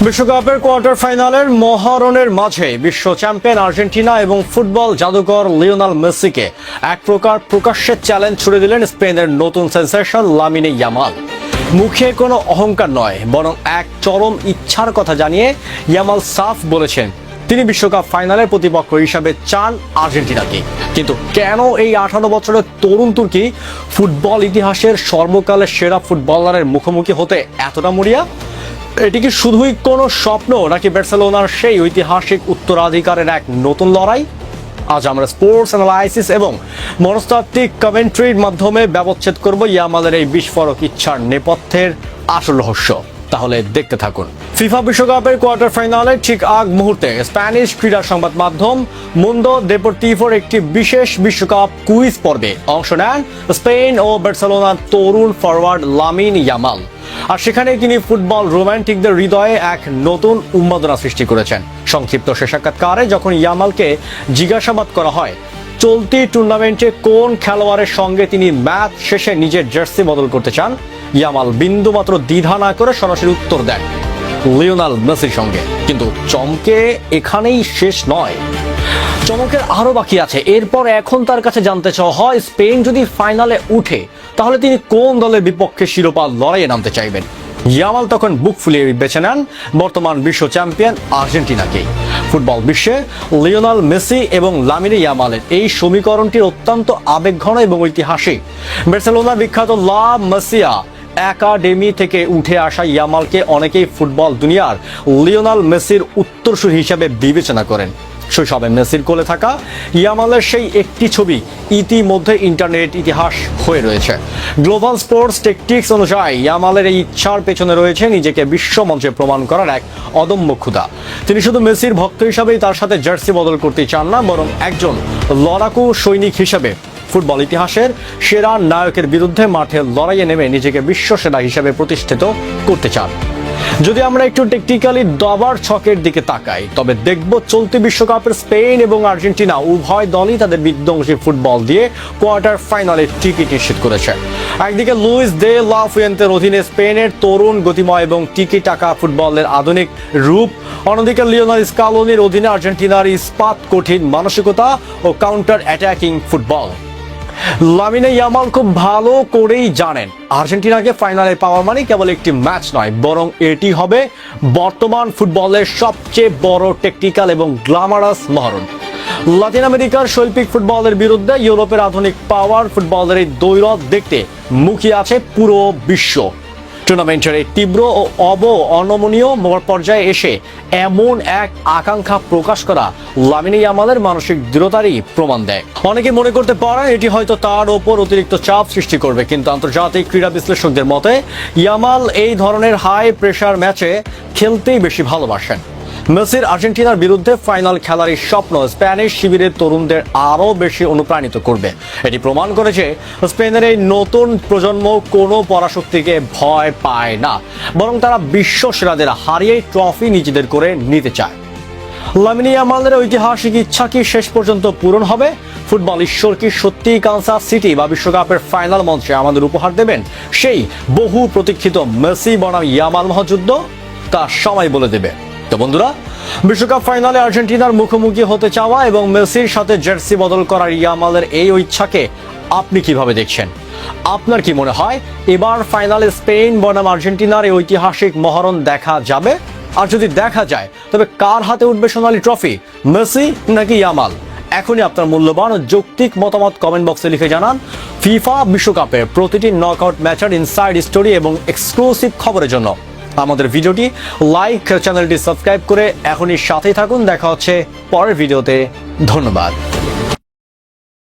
বিশ্বকাপের কোয়ার্টার ফাইনালের মহারণের মাঝে বিশ্ব চ্যাম্পিয়ন আর্জেন্টিনা এবং ফুটবল জাদুকর লিওনেল মেসিকে এক প্রকার প্রকাশ্যে চ্যালেঞ্জ ছুড়ে দিলেন স্পেনের নতুন সেন্সেশন লামিনে ইয়ামাল। মুখে কোনো অহংকার নয়, বরং এক চরম ইচ্ছার কথা জানিয়ে ইয়ামাল সাফ বলেছেন তিনি বিশ্বকাপ ফাইনালের প্রতিপক্ষ হিসাবে চান আর্জেন্টিনাকে। কিন্তু কেন এই 18 বছরের তরুণ তুর্কি ফুটবল ইতিহাসের সর্বকালের সেরা ফুটবলারের মুখোমুখি হতে এতটা মরিয়া? এটি কি শুধুই কোনো স্বপ্ন, নাকি বার্সেলোনার সেই ঐতিহাসিক উত্তরাধিকারের এক নতুন লড়াই? আজ আমরা স্পোর্টস অ্যানালাইসিস এবং মনস্তাত্ত্বিক কমেন্ট্রির মাধ্যমে ব্যবচ্ছেদ করব ইয়ামালের এই বিস্ফোরক ইচ্ছার নেপথ্যের আসল রহস্য। তাহলে দেখতে থাকুন। ফিফা বিশ্বকাপের কোয়ার্টার ফাইনালে ঠিক আগ মুহূর্তে স্প্যানিশ ক্রীড়া সংবাদ মাধ্যম মুন্দো দেপোর্টিভোর একটি বিশেষ বিশ্বকাপ কুইজ পর্বে অংশ নেন স্পেন ও বার্সেলোনার তরুণ ফরওয়ার্ড লামিন ইয়ামাল। আর সেখানে তিনি ফুটবল রোমান্টিকদের হৃদয়ে এক নতুন উন্মাদনা সৃষ্টি করেছেন। সংক্ষিপ্ত সে সাক্ষাৎকারে যখন ইয়ামালকে জিজ্ঞাসাবাদ করা হয় চলতি টুর্নামেন্টে কোন খেলোয়াড়ের সঙ্গে তিনি ম্যাচ শেষে নিজের জার্সি বদল করতে চান, ইয়ামাল বিন্দুমাত্র দ্বিধা না করে সরাসরি উত্তর দেন লিওনেল মেসির সঙ্গে। কিন্তু চমকে এখানেই শেষ নয়, চমকের আরো বাকি আছে। এরপর এখন তার কাছে জানতে চাওয়া হয় স্পেন যদি ফাইনালে উঠে তাহলে তিনি কোন দলের বিপক্ষে শিরোপা লড়াইয়ে নামতে চাইবেন। ইয়ামাল তখন বুক ফুলিয়ে বেছে নেন বর্তমান বিশ্ব চ্যাম্পিয়ন আর্জেন্টিনাকেই। ফুটবল বিশ্বে লিওনেল মেসি এবং লামিনে ইয়ামালের এই সমীকরণটির অত্যন্ত আবেগঘন এবং ঐতিহাসিক। বার্সেলোনার বিখ্যাত লা মাসিয়া একাডেমি থেকে উঠে আসা ইয়ামালকে অনেকেই ফুটবল দুনিয়ার লিওনেল মেসির উত্তরসূরি হিসেবে বিবেচনা করেন। শৈশবে মেসির কোলে থাকা ইয়ামালের সেই একটি ছবি ইতিমধ্যে ইন্টারনেট ইতিহাস হয়ে রয়েছে। গ্লোবাল স্পোর্টস টেকটিক্স অনুযায়ী ইয়ামালের এই ইচ্ছার পেছনে রয়েছে নিজেকে বিশ্ব মঞ্চে প্রমাণ করার এক অদম্য ক্ষুধা। তিনি শুধু মেসির ভক্ত হিসাবেই তার সাথে জার্সি বদল করতে চান না, বরং একজন লড়াকু সৈনিক হিসেবে ফুটবল ইতিহাসের সেরা নায়কের বিরুদ্ধে মাঠে লড়াইয়ে নেমে নিজেকে বিশ্ব সেরা হিসেবে প্রতিষ্ঠিত করতে চান। যদি আমরা একটু টেকনিক্যালি দাবার ছকের দিকে তাকাই, তবে দেখব চলতি বিশ্বকাপের স্পেন এবং আর্জেন্টিনা উভয় দলই তাদের বিধ্বংসী ফুটবল দিয়ে কোয়ার্টার ফাইনালে টিকিট নিশ্চিত করেছে। একদিকে লুইস দে লা ফুয়েন্তের অধীনে স্পেনের তরুণ গতিময় এবং টিকি টাকা ফুটবলের আধুনিক রূপ, অন্যদিকে লিওনেল স্কালোনির অধীনে আর্জেন্টিনার ইস্পাত কঠিন মানসিকতা ও counter attacking football. Lamine Yamal খুব ভালো করেই জানেন আর্জেন্টিনাকে ফাইনালে পাওয়া মানে কেবল একটি ম্যাচ নয়, বরং এটি হবে বর্তমান ফুটবলের সবচেয়ে বড় টেকনিক্যাল এবং গ্ল্যামারাস মহরণ। লাতিন আমেরিকার শৈল্পিক ফুটবলের বিরুদ্ধে ইউরোপের আধুনিক পাওয়ার ফুটবলের এই দ্বৈরথ দেখতে মুখিয়ে আছে পুরো বিশ্ব। টুর্নামেন্টের এই তীব্র ও অনমনীয় পর্যায়ে এসে এমন এক আকাঙ্ক্ষা প্রকাশ করা লামিনে ইয়ামালের মানসিক দৃঢ়তারই প্রমাণ দেয়। অনেকে মনে করতে পারে এটি হয়তো তার ওপর অতিরিক্ত চাপ সৃষ্টি করবে, কিন্তু আন্তর্জাতিক ক্রীড়া বিশ্লেষকদের মতে ইয়ামাল এই ধরনের হাই প্রেশার ম্যাচে খেলতেই বেশি ভালোবাসেন। মেসির আর্জেন্টিনার বিরুদ্ধে ফাইনাল খেলার এই স্বপ্ন স্প্যানিশ শিবিরের তরুণদের আরও বেশি অনুপ্রাণিত করবে। এটি প্রমাণ করেছে স্পেনের এই নতুন প্রজন্ম কোনো পরাশক্তিকে ভয় পায় না, বরং তারা বিশ্ব সেরাদের হারিয়ে ট্রফি নিজেদের করে নিতে চায়। লামিনে ইয়ামালের ঐতিহাসিক ইচ্ছা কি শেষ পর্যন্ত পূরণ হবে? ফুটবল ঈশ্বর কি সত্যি কানসাস সিটি বা বিশ্বকাপের ফাইনাল মঞ্চে আমাদের উপহার দেবেন সেই বহু প্রতীক্ষিত মেসি বনাম ইয়ামাল মহাযুদ্ধ? তা সময় বলে দেবে। তো বন্ধুরা, বিশ্বকাপ ফাইনালে আর্জেন্টিনার মুখোমুখি হতে চাওয়া এবং মেসির সাথে জার্সি বদল করার ইয়ামালের এই ইচ্ছাকে আপনি কিভাবে দেখছেন? আপনার কি মনে হয় এবার ফাইনালে স্পেন বনাম আর্জেন্টিনার এই ঐতিহাসিক মহরণ দেখা যাবে? আর যদি দেখা যায় তবে কার হাতে উঠবে সোনালী ট্রফি, মেসি নাকি ইয়ামাল? এখনই আপনার মূল্যবান ও যৌক্তিক মতামত কমেন্ট বক্সে লিখে জানান। ফিফা বিশ্বকাপের প্রতিটি নকআউট ম্যাচের ইনসাইড স্টোরি এবং এক্সক্লুসিভ খবরের জন্য আমাদের ভিডিওটি লাইক, চ্যানেলটি সাবস্ক্রাইব করে এখনই সাথেই থাকুন। দেখা হচ্ছে পরের ভিডিওতে। ধন্যবাদ।